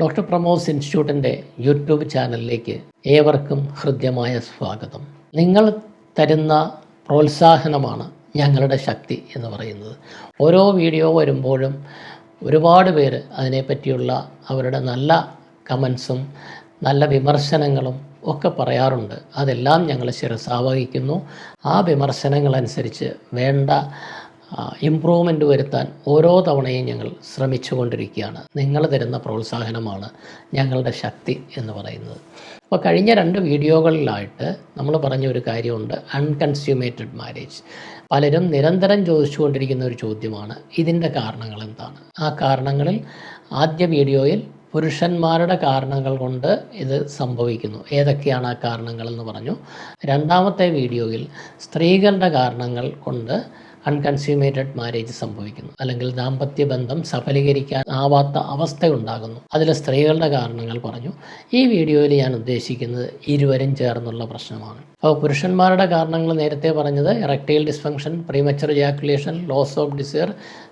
Doctor പ്രമോസ് ഇൻസ്റ്റിറ്റ്യൂട്ടിൻ്റെ YouTube ചാനലിലേക്ക് ഏവർക്കും ഹൃദ്യമായ സ്വാഗതം. നിങ്ങൾ തരുന്ന പ്രോത്സാഹനമാണ് ഞങ്ങളുടെ ശക്തി എന്ന് പറയുന്നത്. ഓരോ വീഡിയോ വരുമ്പോഴും ഒരുപാട് പേര് അതിനെപ്പറ്റിയുള്ള അവരുടെ നല്ല കമൻസും നല്ല വിമർശനങ്ങളും ഒക്കെ പറയാറുണ്ട്. അതെല്ലാം ഞങ്ങൾ ശിരസാവഹിക്കുന്നു. ആ വിമർശനങ്ങളനുസരിച്ച് വേണ്ട ഇമ്പ്രൂവ്മെൻറ്റ് വരുത്താൻ ഓരോ തവണയും ഞങ്ങൾ ശ്രമിച്ചുകൊണ്ടിരിക്കുകയാണ്. നിങ്ങൾ തരുന്ന പ്രോത്സാഹനമാണ് ഞങ്ങളുടെ ശക്തി എന്ന് പറയുന്നത്. അപ്പോൾ കഴിഞ്ഞ 2 വീഡിയോകളിലായിട്ട് നമ്മൾ പറഞ്ഞ ഒരു കാര്യമുണ്ട്, അൺകൺസ്യൂമേറ്റഡ് മാരേജ്. പലരും നിരന്തരം ചോദിച്ചുകൊണ്ടിരിക്കുന്ന ഒരു ചോദ്യമാണ്, ഇതിൻ്റെ കാരണങ്ങൾ എന്താണ്? ആ കാരണങ്ങളിൽ ആദ്യ വീഡിയോയിൽ പുരുഷന്മാരുടെ കാരണങ്ങൾ കൊണ്ട് ഇത് സംഭവിക്കുന്നു, ഏതൊക്കെയാണ് ആ കാരണങ്ങളെന്ന് പറഞ്ഞു. രണ്ടാമത്തെ വീഡിയോയിൽ സ്ത്രീകളുടെ കാരണങ്ങൾ കൊണ്ട് അൺകൺസ്യൂമേറ്റഡ് മാരേജ് സംഭവിക്കുന്നു, അല്ലെങ്കിൽ ദാമ്പത്യ ബന്ധം സഫലീകരിക്കാൻ ആവാത്ത അവസ്ഥയുണ്ടാകുന്നു. അതിൽ സ്ത്രീകളുടെ കാരണങ്ങൾ പറഞ്ഞു. ഈ വീഡിയോയിൽ ഞാൻ ഉദ്ദേശിക്കുന്നത് ഇരുവരും ചേർന്നുള്ള പ്രശ്നമാണ്. അപ്പോൾ പുരുഷന്മാരുടെ കാരണങ്ങൾ നേരത്തെ പറഞ്ഞത് erectile dysfunction, premature ejaculation, loss of desire,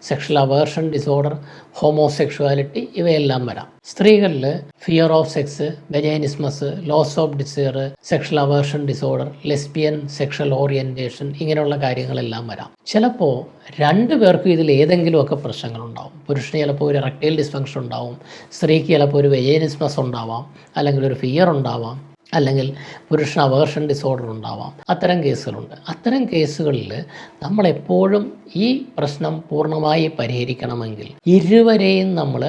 sexual aversion disorder, homosexuality, ഇവയെല്ലാം വരാം. സ്ത്രീകളിൽ fear of sex, vaginismus, loss of desire, sexual aversion disorder, lesbian sexual orientation, ഇങ്ങനെയുള്ള കാര്യങ്ങളെല്ലാം വരാം. ചിലപ്പോൾ 2 പേർക്കും ഇതിൽ ഏതെങ്കിലുമൊക്കെ പ്രശ്നങ്ങളുണ്ടാവും. പുരുഷന് ചിലപ്പോൾ ഒരു എറക്ടൈൽ ഡിസ്ഫങ്ഷൻ ഉണ്ടാവും, സ്ത്രീക്ക് ചിലപ്പോൾ ഒരു വെജൈനിസ്മസ് ഉണ്ടാവാം, അല്ലെങ്കിൽ ഒരു ഫിയർ ഉണ്ടാവാം, അല്ലെങ്കിൽ പുരുഷൻ അവേർഷൻ ഡിസോർഡർ ഉണ്ടാവാം. അത്തരം കേസുകളുണ്ട്. അത്തരം കേസുകളിൽ നമ്മളെപ്പോഴും ഈ പ്രശ്നം പൂർണ്ണമായി പരിഹരിക്കണമെങ്കിൽ ഇരുവരെയും നമ്മൾ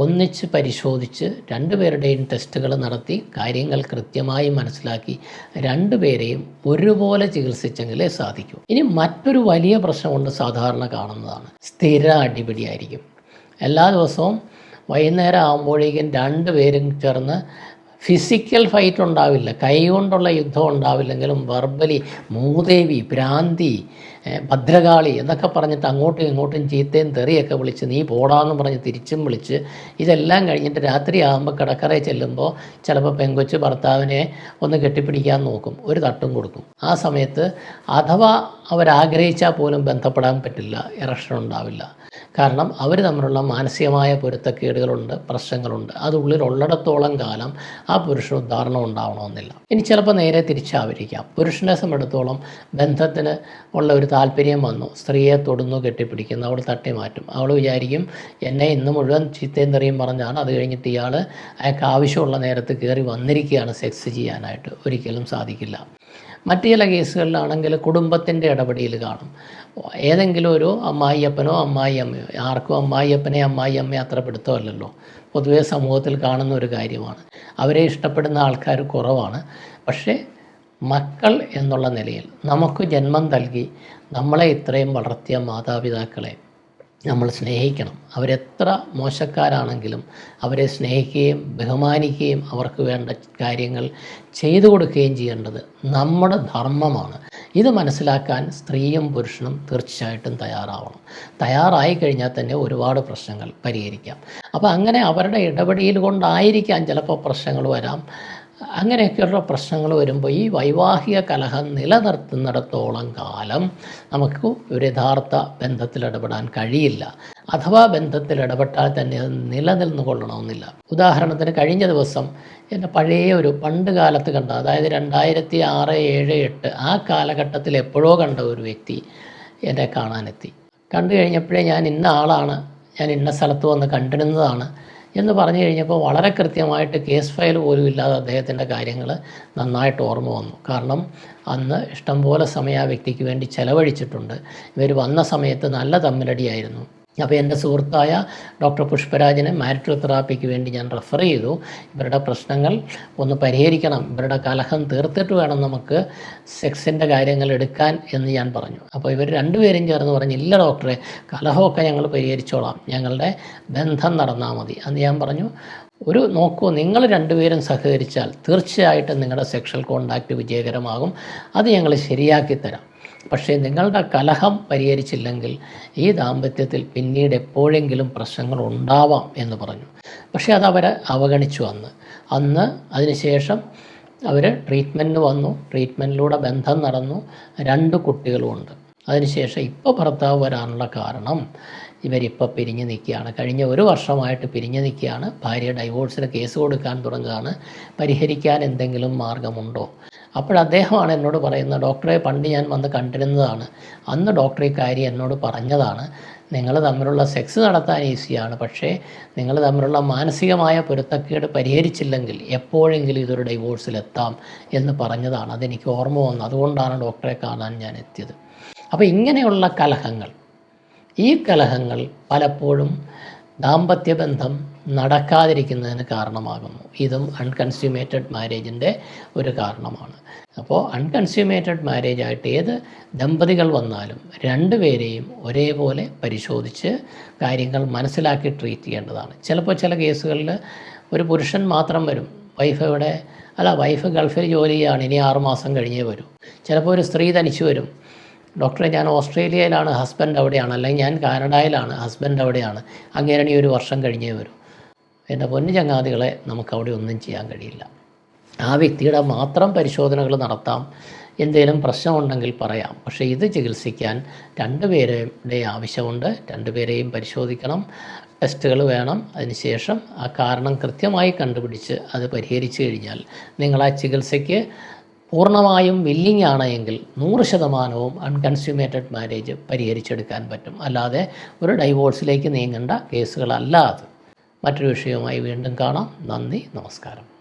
ഒന്നിച്ച് പരിശോധിച്ച് 2 പേരുടെയും ടെസ്റ്റുകൾ നടത്തി കാര്യങ്ങൾ കൃത്യമായി മനസ്സിലാക്കി 2 പേരെയും ഒരുപോലെ ചികിത്സിച്ചെങ്കിലേ സാധിക്കൂ. ഇനി മറ്റൊരു വലിയ പ്രശ്നമുണ്ട്, സാധാരണ കാണുന്നതാണ്, സ്ഥിര അടിപിടിയായിരിക്കും. എല്ലാ ദിവസവും വൈകുന്നേരം ആകുമ്പോഴേക്കും 2 പേരും ചേർന്ന് ഫിസിക്കൽ ഫൈറ്റ് ഉണ്ടാവില്ല, കൈകൊണ്ടുള്ള യുദ്ധം ഉണ്ടാവില്ലെങ്കിലും വെർബലി മൂദേവി, ഭ്രാന്തി, ഭദ്രകാളി എന്നൊക്കെ പറഞ്ഞിട്ട് അങ്ങോട്ടും ഇങ്ങോട്ടും ചീത്തയും തെറിയൊക്കെ വിളിച്ച് നീ പോടാന്ന് പറഞ്ഞ് തിരിച്ചും വിളിച്ച്, ഇതെല്ലാം കഴിഞ്ഞിട്ട് രാത്രി ആകുമ്പോൾ കിടക്കറയിൽ ചെല്ലുമ്പോൾ ചിലപ്പോൾ പെങ്കൊച്ച് ഭർത്താവിനെ ഒന്ന് കെട്ടിപ്പിടിക്കാൻ നോക്കും, ഒരു തട്ടും കൊടുക്കും. ആ സമയത്ത് അഥവാ അവരാഗ്രഹിച്ചാൽ പോലും ബന്ധപ്പെടാൻ പറ്റില്ല, ഇറക്ഷൻ ഉണ്ടാവില്ല. കാരണം അവർ തമ്മിലുള്ള മാനസികമായ പൊരുത്തക്കേടുകളുണ്ട്, പ്രശ്നങ്ങളുണ്ട്. അത് ഉള്ളിലുള്ളിടത്തോളം കാലം ആ പുരുഷന് ഉദ്ധാരണം ഉണ്ടാവണമെന്നില്ല. ഇനി ചിലപ്പോൾ നേരെ തിരിച്ചായിരിക്കാം. പുരുഷനെ സംബന്ധിച്ചിടത്തോളം ബന്ധത്തിന് ഉള്ള ഒരു താല്പര്യം വന്നു, സ്ത്രീയെ തൊടുന്നു, കെട്ടിപ്പിടിക്കുന്നു, അവൾ തട്ടി മാറ്റും. അവൾ വിചാരിക്കും എന്നെ ഇന്ന് മുഴുവൻ ചീത്തയും തെറിയും പറഞ്ഞാണ്, അത് കഴിഞ്ഞിട്ട് ഇയാൾ അയാൾക്ക് ആവശ്യമുള്ള നേരത്ത് കയറി വന്നിരിക്കുകയാണ് സെക്സ് ചെയ്യാനായിട്ട്. ഒരിക്കലും സാധിക്കില്ല. മറ്റു ചില കേസുകളിലാണെങ്കിൽ കുടുംബത്തിൻ്റെ ഇടപെടൽ കാണും. ഏതെങ്കിലും ഒരു അമ്മായിയപ്പനോ അമ്മായിയമ്മയോ, ആർക്കും അമ്മായിയപ്പനെ അമ്മായിയമ്മയെ അത്ര പിടുത്തമല്ലല്ലോ, പൊതുവേ സമൂഹത്തിൽ കാണുന്ന ഒരു കാര്യമാണ്. അവരെ ഇഷ്ടപ്പെടുന്ന ആൾക്കാർ കുറവാണ്. പക്ഷേ മക്കൾ എന്നുള്ള നിലയിൽ നമുക്ക് ജന്മം നൽകി നമ്മളെ ഇത്രയും വളർത്തിയ മാതാപിതാക്കളെ നമ്മൾ സ്നേഹിക്കണം. അവരെത്ര മോശക്കാരാണെങ്കിലും അവരെ സ്നേഹിക്കുകയും ബഹുമാനിക്കുകയും അവർക്ക് വേണ്ട കാര്യങ്ങൾ ചെയ്തു കൊടുക്കുകയും ചെയ്യേണ്ടത് നമ്മുടെ ധർമ്മമാണ്. ഇത് മനസ്സിലാക്കാൻ സ്ത്രീയും പുരുഷനും തീർച്ചയായിട്ടും തയ്യാറാവണം. തയ്യാറായി കഴിഞ്ഞാൽ തന്നെ ഒരുപാട് പ്രശ്നങ്ങൾ പരിഹരിക്കാം. അപ്പോൾ അങ്ങനെ അവരുടെ ഇടപെടൽ കൊണ്ടായിരിക്കാം ചിലപ്പോൾ പ്രശ്നങ്ങൾ വരാം. അങ്ങനെയൊക്കെയുള്ള പ്രശ്നങ്ങൾ വരുമ്പോൾ ഈ വൈവാഹിക കലഹം നിലനിർത്തുന്നിടത്തോളം കാലം നമുക്ക് ഒരു യഥാർത്ഥ ബന്ധത്തിൽ ഇടപെടാൻ കഴിയില്ല. അഥവാ ബന്ധത്തിൽ ഇടപെട്ടാൽ തന്നെ അത് നിലനിന്ന് കൊള്ളണമെന്നില്ല. ഉദാഹരണത്തിന് കഴിഞ്ഞ ദിവസം എൻ്റെ പഴയ ഒരു പണ്ട് കാലത്ത് കണ്ട, അതായത് 2006, 2007, 2008 ആ കാലഘട്ടത്തിൽ എപ്പോഴോ കണ്ട ഒരു വ്യക്തി എന്നെ കാണാനെത്തി. കണ്ടു കഴിഞ്ഞപ്പോഴേ ഞാൻ ഇന്ന ആളാണ്, ഞാൻ ഇന്ന സ്ഥലത്ത് വന്ന് കണ്ടിരുന്നതാണ് എന്ന് പറഞ്ഞു കഴിഞ്ഞപ്പോൾ വളരെ കൃത്യമായിട്ട് കേസ് ഫയൽ പോലും ഇല്ലാതെ അദ്ദേഹത്തിൻ്റെ കാര്യങ്ങൾ നന്നായിട്ട് ഓർമ്മ വന്നു. കാരണം അന്ന് ഇഷ്ടംപോലെ സമയം ആ വ്യക്തിക്ക് വേണ്ടി ചെലവഴിച്ചിട്ടുണ്ട്. ഇവർ വന്ന സമയത്ത് നല്ല തമ്മിലടിയായിരുന്നു. അപ്പോൾ എൻ്റെ സുഹൃത്തായ ഡോക്ടർ പുഷ്പരാജിനെ മാരിറ്റൽ തെറാപ്പിക്ക് വേണ്ടി ഞാൻ റെഫർ ചെയ്തു. ഇവരുടെ പ്രശ്നങ്ങൾ ഒന്ന് പരിഹരിക്കണം, ഇവരുടെ കലഹം തീർത്തിട്ട് വേണം നമുക്ക് സെക്സിൻ്റെ കാര്യങ്ങൾ എടുക്കാൻ എന്ന് ഞാൻ പറഞ്ഞു. അപ്പോൾ ഇവർ 2 പേരും ചേർന്ന് പറഞ്ഞു, ഇല്ല ഡോക്ടറെ, കലഹമൊക്കെ ഞങ്ങൾ പരിഹരിച്ചോളാം, ഞങ്ങളുടെ ബന്ധം നടന്നാൽ മതി. അന്ന് ഞാൻ പറഞ്ഞു, നോക്കൂ, നിങ്ങൾ 2 പേരും സഹകരിച്ചാൽ തീർച്ചയായിട്ടും നിങ്ങളുടെ സെക്ഷൽ കോണ്ടാക്റ്റ് വിജയകരമാകും, അത് ഞങ്ങൾ ശരിയാക്കി തരാം. പക്ഷേ നിങ്ങളുടെ കലഹം പരിഹരിച്ചില്ലെങ്കിൽ ഈ ദാമ്പത്യത്തിൽ പിന്നീട് എപ്പോഴെങ്കിലും പ്രശ്നങ്ങൾ ഉണ്ടാവാം എന്ന് പറഞ്ഞു. പക്ഷേ അതവരെ അവഗണിച്ചു. അതിനുശേഷം അവർ ട്രീറ്റ്മെൻറ്റിന് വന്നു. ട്രീറ്റ്മെൻറ്റിലൂടെ ബന്ധം നടന്നു. 2 കുട്ടികളുമുണ്ട്. അതിനുശേഷം ഇപ്പോൾ ഭർത്താവ് വരാനുള്ള കാരണം ഇവരിപ്പോൾ പിരിഞ്ഞ് നിൽക്കുകയാണ്. കഴിഞ്ഞ 1 വർഷമായിട്ട് പിരിഞ്ഞ് നിൽക്കുകയാണ്. ഭാര്യ ഡൈവോഴ്സിന് കേസ് കൊടുക്കാൻ തുടങ്ങുകയാണ്. പരിഹരിക്കാൻ എന്തെങ്കിലും മാർഗമുണ്ടോ? അപ്പോഴദ്ദേഹമാണ് എന്നോട് പറയുന്നത്, ഡോക്ടറെ പണ്ട് ഞാൻ വന്ന് കണ്ടിരുന്നതാണ്, അന്ന് ഡോക്ടർ ഈ കാര്യം എന്നോട് പറഞ്ഞതാണ്, നിങ്ങൾ തമ്മിലുള്ള സെക്സ് നടത്താൻ ഈസിയാണ്, പക്ഷേ നിങ്ങൾ തമ്മിലുള്ള മാനസികമായ പൊരുത്തക്കേട് പരിഹരിച്ചില്ലെങ്കിൽ എപ്പോഴെങ്കിലും ഇതൊരു ഡൈവോഴ്സിലെത്താം എന്ന് പറഞ്ഞതാണ്. അതെനിക്ക് ഓർമ്മ വന്നു, അതുകൊണ്ടാണ് ഡോക്ടറെ കാണാൻ ഞാൻ എത്തിയത്. അപ്പോൾ ഇങ്ങനെയുള്ള കലഹങ്ങൾ, ഈ കലഹങ്ങൾ പലപ്പോഴും ദാമ്പത്യബന്ധം നടക്കാതിരിക്കുന്നതിന് കാരണമാകുന്നു. ഇതും അൺകൺസ്യൂമേറ്റഡ് മാരേജിൻ്റെ ഒരു കാരണമാണ്. അപ്പോൾ അൺകൺസ്യൂമേറ്റഡ് മാരേജായിട്ട് ഏത് ദമ്പതികൾ വന്നാലും രണ്ടുപേരെയും ഒരേപോലെ പരിശോധിച്ച് കാര്യങ്ങൾ മനസ്സിലാക്കി ട്രീറ്റ് ചെയ്യേണ്ടതാണ്. ചിലപ്പോൾ ചില കേസുകളിൽ ഒരു പുരുഷൻ മാത്രം വരും, വൈഫ് ഗൾഫിൽ ജോലി ചെയ്യുകയാണ്, ഇനി 6 മാസം കഴിഞ്ഞേ വരൂ. ചിലപ്പോൾ ഒരു സ്ത്രീ തനിച്ച് വരും, ഡോക്ടറെ ഞാൻ ഓസ്ട്രേലിയയിലാണ്, ഹസ്ബൻഡ് അവിടെയാണ്, അല്ലെങ്കിൽ ഞാൻ കാനഡയിലാണ്, ഹസ്ബൻഡ് അവിടെയാണ്, അങ്ങേരണി 1 വർഷം കഴിഞ്ഞേ വരൂ. എൻ്റെ പൊന്നു ചങ്ങാതികളെ, നമുക്കവിടെ ഒന്നും ചെയ്യാൻ കഴിയില്ല. ആ വ്യക്തിയുടെ മാത്രം പരിശോധനകൾ നടത്താം, എന്തെങ്കിലും പ്രശ്നമുണ്ടെങ്കിൽ പറയാം. പക്ഷേ ഇത് ചികിത്സിക്കാൻ 2 പേരുടെ ആവശ്യമുണ്ട്. 2 പേരെയും പരിശോധിക്കണം, ടെസ്റ്റുകൾ വേണം. അതിനുശേഷം ആ കാരണം കൃത്യമായി കണ്ടുപിടിച്ച് അത് പരിഹരിച്ചു കഴിഞ്ഞാൽ നിങ്ങൾ ആ ചികിത്സയ്ക്ക് പൂർണ്ണമായും വില്ലിങ് ആണ് എങ്കിൽ 100% അൺകൺസ്യൂമേറ്റഡ് മാരേജ് പരിഹരിച്ചെടുക്കാൻ പറ്റും. അല്ലാതെ ഒരു ഡൈവോഴ്സിലേക്ക് നീങ്ങേണ്ട കേസുകളല്ല അത്. മറ്റൊരു വിഷയവുമായി വീണ്ടും കാണാം. നന്ദി, നമസ്കാരം.